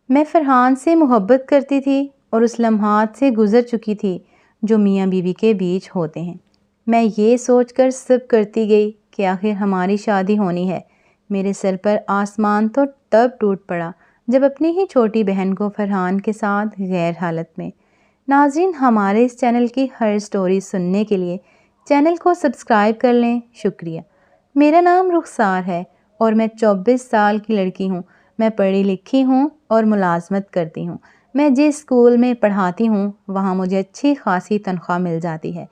میں فرحان سے محبت کرتی تھی اور اس لمحات سے گزر چکی تھی جو میاں بیوی کے بیچ ہوتے ہیں۔ میں یہ سوچ کر صبر کرتی گئی کہ آخر ہماری شادی ہونی ہے۔ میرے سر پر آسمان تو تب ٹوٹ پڑا جب اپنی ہی چھوٹی بہن کو فرحان کے ساتھ غیر حالت میں۔ ناظرین، ہمارے اس چینل کی ہر سٹوری سننے کے لیے چینل کو سبسکرائب کر لیں۔ شکریہ۔ میرا نام رخسار ہے اور میں 24 سال کی لڑکی ہوں۔ میں پڑھی لکھی ہوں اور ملازمت کرتی ہوں۔ میں جس اسکول میں پڑھاتی ہوں وہاں مجھے اچھی خاصی تنخواہ مل جاتی ہے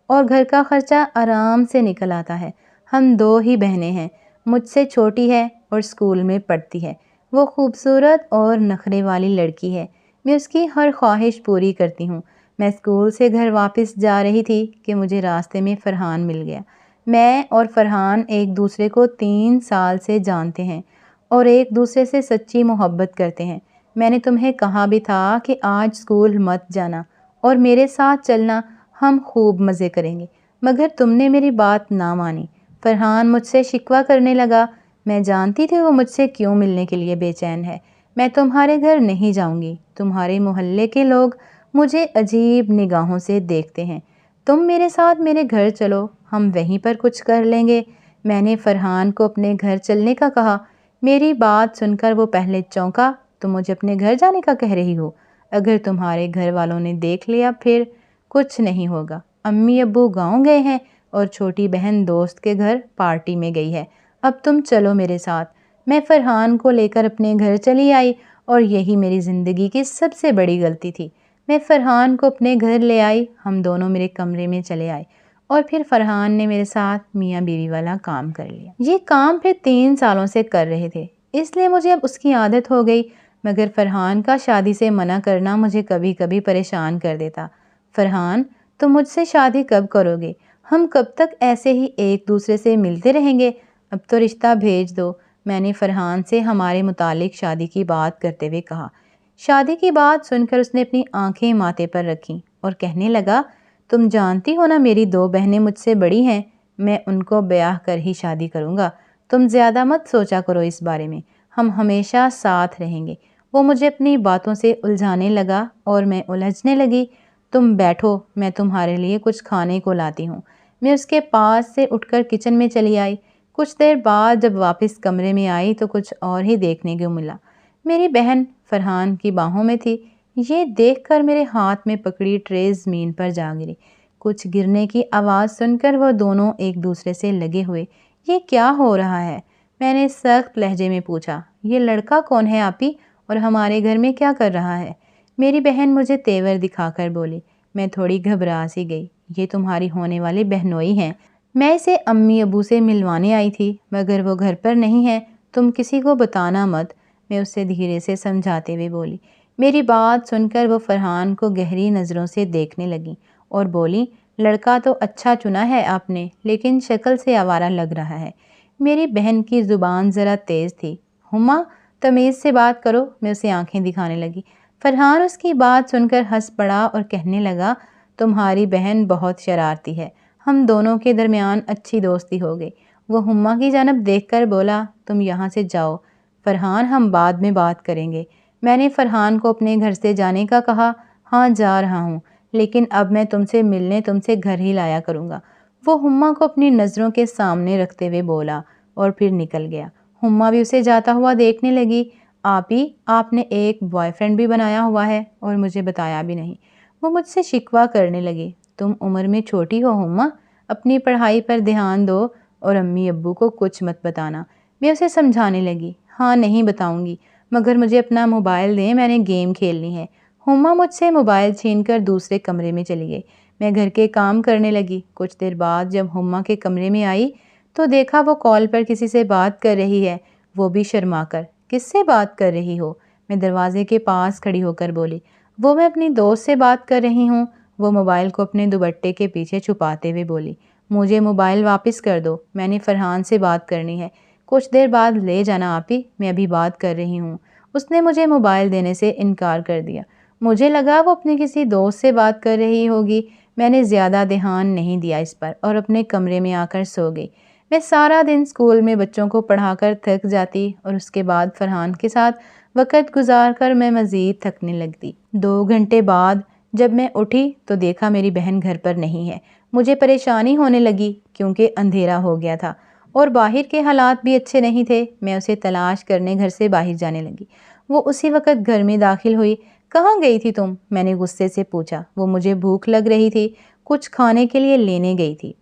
اور گھر کا خرچہ آرام سے نکل آتا ہے۔ ہم 2 ہی بہنیں ہیں، مجھ سے چھوٹی ہے اور اسکول میں پڑھتی ہے۔ وہ خوبصورت اور نخرے والی لڑکی ہے۔ میں اس کی ہر خواہش پوری کرتی ہوں۔ میں اسکول سے گھر واپس جا رہی تھی کہ مجھے راستے میں فرحان مل گیا۔ میں اور فرحان ایک دوسرے کو 3 سال سے جانتے ہیں اور ایک دوسرے سے سچی محبت کرتے ہیں۔ میں نے تمہیں کہا بھی تھا کہ آج اسکول مت جانا اور میرے ساتھ چلنا، ہم خوب مزے کریں گے، مگر تم نے میری بات نہ مانی۔ فرحان مجھ سے شکوہ کرنے لگا۔ میں جانتی تھی وہ مجھ سے کیوں ملنے کے لیے بے چین ہے۔ میں تمہارے گھر نہیں جاؤں گی، تمہارے محلے کے لوگ مجھے عجیب نگاہوں سے دیکھتے ہیں۔ تم میرے ساتھ میرے گھر چلو، ہم وہیں پر کچھ کر لیں گے۔ میں نے فرحان کو اپنے گھر چلنے کا کہا۔ میری بات سن کر وہ پہلے چونکا۔ تم مجھے اپنے گھر جانے کا کہہ رہی ہو؟ اگر تمہارے گھر والوں نے دیکھ لیا پھر کچھ نہیں ہوگا۔ امی ابو گاؤں گئے ہیں اور چھوٹی بہن دوست کے گھر پارٹی میں گئی ہے۔ اب تم چلو میرے ساتھ۔ میں فرحان کو لے کر اپنے گھر چلی آئی اور یہی میری زندگی کی سب سے بڑی غلطی تھی۔ میں فرحان کو اپنے گھر لے آئی، ہم دونوں میرے کمرے میں چلے آئے اور پھر فرحان نے میرے ساتھ میاں بیوی والا کام کر لیا۔ یہ کام پھر 3 سالوں سے کر رہے تھے، اس لیے مجھے اب اس کی عادت ہو گئی، مگر فرحان کا شادی سے منع کرنا مجھے کبھی کبھی پریشان کر دیتا۔ فرحان، تم مجھ سے شادی کب کرو گے؟ ہم کب تک ایسے ہی ایک دوسرے سے ملتے رہیں گے؟ اب تو رشتہ بھیج دو۔ میں نے فرحان سے ہمارے متعلق شادی کی بات کرتے ہوئے کہا۔ شادی کی بات سن کر اس نے اپنی آنکھیں ماتھے پر رکھیں اور کہنے لگا، تم جانتی ہو نا میری 2 بہنیں مجھ سے بڑی ہیں، میں ان کو بیاہ کر ہی شادی کروں گا۔ تم زیادہ مت سوچا کرو اس بارے میں، ہم ہمیشہ ساتھ رہیں گے۔ وہ مجھے اپنی باتوں سے الجھانے لگا اور میں الجھنے لگی۔ تم بیٹھو، میں تمہارے لیے کچھ کھانے کو لاتی ہوں۔ میں اس کے پاس سے اٹھ کر کچن میں چلی آئی۔ کچھ دیر بعد جب واپس کمرے میں آئی تو کچھ اور ہی دیکھنے کو ملا۔ میری بہن فرحان کی باہوں میں تھی۔ یہ دیکھ کر میرے ہاتھ میں پکڑی ٹرے زمین پر جا گری۔ کچھ گرنے کی آواز سن کر وہ دونوں ایک دوسرے سے لگے ہوئے۔ یہ کیا ہو رہا ہے؟ میں نے سخت لہجے میں پوچھا۔ یہ لڑکا کون ہے آپی اور ہمارے گھر میں کیا کر رہا ہے؟ میری بہن مجھے تیور دکھا کر بولی۔ میں تھوڑی گھبرا سی گئی۔ یہ تمہاری ہونے والی بہنوئی ہیں، میں اسے امی ابو سے ملوانے آئی تھی، مگر وہ گھر پر نہیں ہے، تم کسی کو بتانا مت، میں اسے دھیرے سے سمجھاتے ہوئے بولی۔ میری بات سن کر وہ فرحان کو گہری نظروں سے دیکھنے لگی اور بولی، لڑکا تو اچھا چنا ہے آپ نے، لیکن شکل سے آوارہ لگ رہا ہے۔ میری بہن کی زبان ذرا تیز تھی۔ ہما، تمیز سے بات کرو، میں اسے آنکھیں دکھانے لگی۔ فرحان اس کی بات سن کر ہنس پڑا اور کہنے لگا، تمہاری بہن بہت شرارتی ہے۔ ہم دونوں کے درمیان اچھی دوستی ہو گئی۔ وہ ہما کی جانب دیکھ کر بولا، تم یہاں سے جاؤ فرحان، ہم بعد میں بات کریں گے۔ میں نے فرحان کو اپنے گھر سے جانے کا کہا۔ ہاں جا رہا ہوں، لیکن اب میں تم سے ملنے تم سے گھر ہی لایا کروں گا، وہ ہما کو اپنی نظروں کے سامنے رکھتے ہوئے بولا اور پھر نکل گیا۔ ہما بھی اسے جاتا ہوا دیکھنے لگی۔ آپی، آپ نے ایک بوائے فرینڈ بھی بنایا ہوا ہے اور مجھے بتایا بھی نہیں، وہ مجھ سے شکوہ کرنے لگی۔ تم عمر میں چھوٹی ہو ہما، اپنی پڑھائی پر دھیان دو اور امی ابو کو کچھ مت بتانا، میں اسے سمجھانے لگی۔ ہاں نہیں بتاؤں گی، مگر مجھے اپنا موبائل دیں، میں نے گیم کھیلنی ہے۔ ہما مجھ سے موبائل چھین کر دوسرے کمرے میں چلی گئی۔ میں گھر کے کام کرنے لگی۔ کچھ دیر بعد جب ہما کے کمرے میں آئی تو دیکھا وہ کال پر کسی سے بات کر رہی ہے، وہ بھی شرما کر۔ کس سے بات کر رہی ہو؟ میں دروازے کے پاس کھڑی ہو کر بولی۔ وہ میں اپنی دوست سے بات کر رہی ہوں، وہ موبائل کو اپنے دوپٹے کے پیچھے چھپاتے ہوئے بولی۔ مجھے موبائل واپس کر دو، میں نے فرحان سے بات کرنی ہے۔ کچھ دیر بعد لے جانا آپی، میں ابھی بات کر رہی ہوں۔ اس نے مجھے موبائل دینے سے انکار کر دیا۔ مجھے لگا وہ اپنے کسی دوست سے بات کر رہی ہوگی۔ میں نے زیادہ دھیان نہیں دیا اس پر اور اپنے کمرے میں آ کر سو گئی۔ میں سارا دن اسکول میں بچوں کو پڑھا کر تھک جاتی اور اس کے بعد فرحان کے ساتھ وقت گزار کر میں مزید تھکنے لگتی۔ 2 گھنٹے بعد جب میں اٹھی تو دیکھا میری بہن گھر پر نہیں ہے۔ مجھے پریشانی ہونے لگی کیونکہ اندھیرا ہو گیا تھا اور باہر کے حالات بھی اچھے نہیں تھے۔ میں اسے تلاش کرنے گھر سے باہر جانے لگی۔ وہ اسی وقت گھر میں داخل ہوئی۔ کہاں گئی تھی تم؟ میں نے غصے سے پوچھا۔ وہ مجھے بھوک لگ رہی تھی، کچھ کھانے کے لیے لینے گئی تھی۔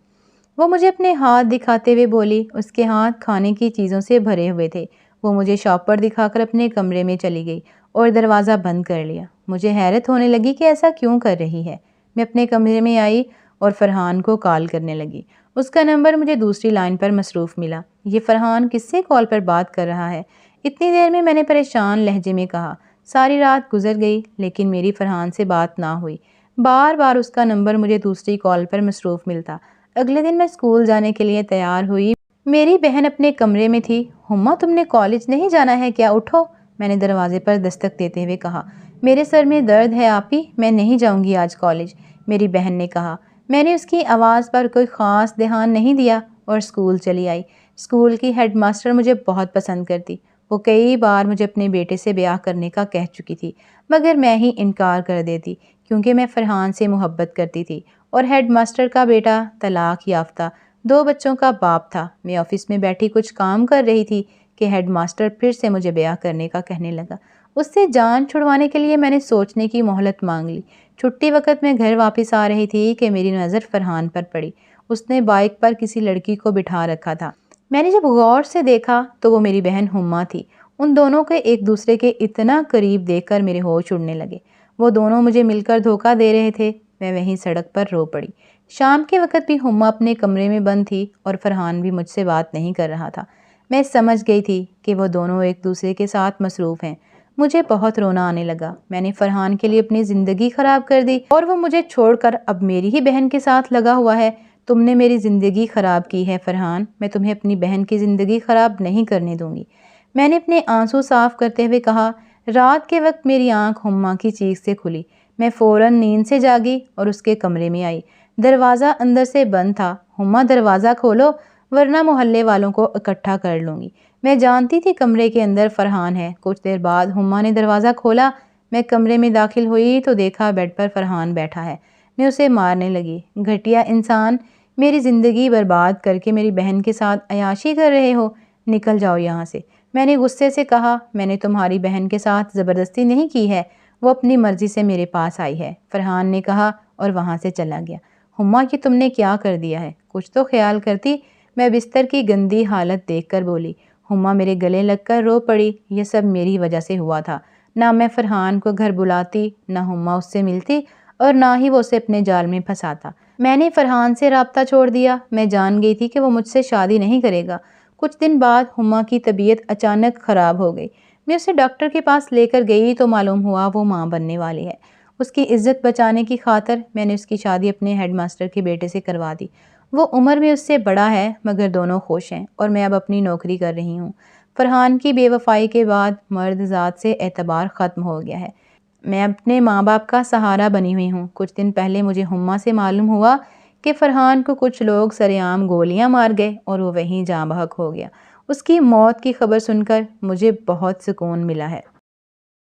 وہ مجھے اپنے ہاتھ دکھاتے ہوئے بولی۔ اس کے ہاتھ کھانے کی چیزوں سے بھرے ہوئے تھے۔ وہ مجھے شاپر دکھا کر اپنے کمرے میں چلی گئی اور دروازہ بند کر لیا۔ مجھے حیرت ہونے لگی کہ ایسا کیوں کر رہی ہے۔ میں اپنے کمرے میں آئی اور فرحان کو کال کرنے لگی۔ اس کا نمبر مجھے دوسری لائن پر مصروف ملا۔ یہ فرحان کس سے کال پر بات کر رہا ہے؟ اتنی دیر میں نے پریشان لہجے میں کہا۔ ساری رات گزر گئی لیکن میری فرحان سے بات نہ ہوئی۔ بار بار اس کا نمبر مجھے دوسری کال پر مصروف ملتا۔ اگلے دن میں اسکول جانے کے لیے تیار ہوئی۔ میری بہن اپنے کمرے میں تھی۔ ہما تم نے کالج نہیں جانا ہے کیا؟ اٹھو، میں نے دروازے پر دستک دیتے ہوئے کہا۔ میرے سر میں درد ہے آپی، میں نہیں جاؤں گی آج کالج، میری بہن نے کہا۔ میں نے اس کی آواز پر کوئی خاص دھیان نہیں دیا اور اسکول چلی آئی۔ اسکول کی ہیڈ ماسٹر مجھے بہت پسند کرتی۔ وہ کئی بار مجھے اپنے بیٹے سے بیاہ کرنے کا کہہ چکی تھی مگر میں ہی انکار کر دیتی کیونکہ میں فرحان سے محبت کرتی تھی اور ہیڈ ماسٹر کا بیٹا طلاق یافتہ 2 بچوں کا باپ تھا۔ میں آفس میں بیٹھی کچھ کام کر رہی تھی کہ ہیڈ ماسٹر پھر سے مجھے بیاہ کرنے کا کہنے لگا۔ اس سے جان چھڑوانے کے لیے میں نے سوچنے کی مہلت مانگ لی۔ چھٹی وقت میں گھر واپس آ رہی تھی کہ میری نظر فرحان پر پڑی۔ اس نے بائک پر کسی لڑکی کو بٹھا رکھا تھا۔ میں نے جب غور سے دیکھا تو وہ میری بہن ہما تھی۔ ان دونوں کے ایک دوسرے کے اتنا قریب دیکھ کر میرے ہوش اڑنے لگے۔ وہ دونوں مجھے مل کر دھوکہ دے رہے تھے۔ میں وہیں سڑک پر رو پڑی۔ شام کے وقت بھی ہما اپنے کمرے میں بند تھی اور فرحان بھی مجھ سے بات نہیں کر رہا تھا۔ میں سمجھ گئی تھی کہ وہ دونوں ایک دوسرے کے ساتھ مصروف ہیں۔ مجھے بہت رونا آنے لگا۔ میں نے فرحان کے لیے اپنی زندگی خراب کر دی اور وہ مجھے چھوڑ کر اب میری ہی بہن کے ساتھ لگا ہوا ہے۔ تم نے میری زندگی خراب کی ہے فرحان، میں تمہیں اپنی بہن کی زندگی خراب نہیں کرنے دوں گی، میں نے اپنے آنسو صاف کرتے ہوئے کہا۔ رات کے وقت میری آنکھ ہما کی چیخ سے کھلی۔ میں فوراً نیند سے جاگی اور اس کے کمرے میں آئی۔ دروازہ اندر سے بند تھا۔ ہما دروازہ کھولو ورنہ محلے والوں کو اکٹھا کر لوں گی۔ میں جانتی تھی کمرے کے اندر فرحان ہے۔ کچھ دیر بعد ہما نے دروازہ کھولا۔ میں کمرے میں داخل ہوئی تو دیکھا بیڈ پر فرحان بیٹھا ہے۔ میں اسے مارنے لگی۔ گھٹیا انسان، میری زندگی برباد کر کے میری بہن کے ساتھ عیاشی کر رہے ہو، نکل جاؤ یہاں سے، میں نے غصے سے کہا۔ میں نے تمہاری بہن کے ساتھ زبردستی نہیں کی ہے، وہ اپنی مرضی سے میرے پاس آئی ہے، فرحان نے کہا اور وہاں سے چلا گیا۔ ہما کہ تم نے کیا کر دیا ہے، کچھ تو خیال کرتی، میں بستر کی گندی حالت دیکھ کر بولی۔ ہما میرے گلے لگ کر رو پڑی۔ یہ سب میری وجہ سے ہوا تھا۔ نہ میں فرحان کو گھر بلاتی، نہ ہما اس سے ملتی اور نہ ہی وہ اسے اپنے جال میں پھنساتا۔ میں نے فرحان سے رابطہ چھوڑ دیا۔ میں جان گئی تھی کہ وہ مجھ سے شادی نہیں کرے گا۔ کچھ دن بعد ہما کی طبیعت اچانک خراب ہو گئی۔ میں اسے ڈاکٹر کے پاس لے کر گئی تو معلوم ہوا وہ ماں بننے والی ہے۔ اس کی عزت بچانے کی خاطر میں نے اس کی شادی اپنے ہیڈ ماسٹر کے بیٹے سے کروا دی۔ وہ عمر میں اس سے بڑا ہے مگر دونوں خوش ہیں اور میں اب اپنی نوکری کر رہی ہوں۔ فرحان کی بے وفائی کے بعد مرد ذات سے اعتبار ختم ہو گیا ہے۔ میں اپنے ماں باپ کا سہارا بنی ہوئی ہوں۔ کچھ دن پہلے مجھے ہما سے معلوم ہوا کہ فرحان کو کچھ لوگ سرعام گولیاں مار گئے اور وہ وہیں جاں بحق ہو گیا۔ اس کی موت کی خبر سن کر مجھے بہت سکون ملا ہے۔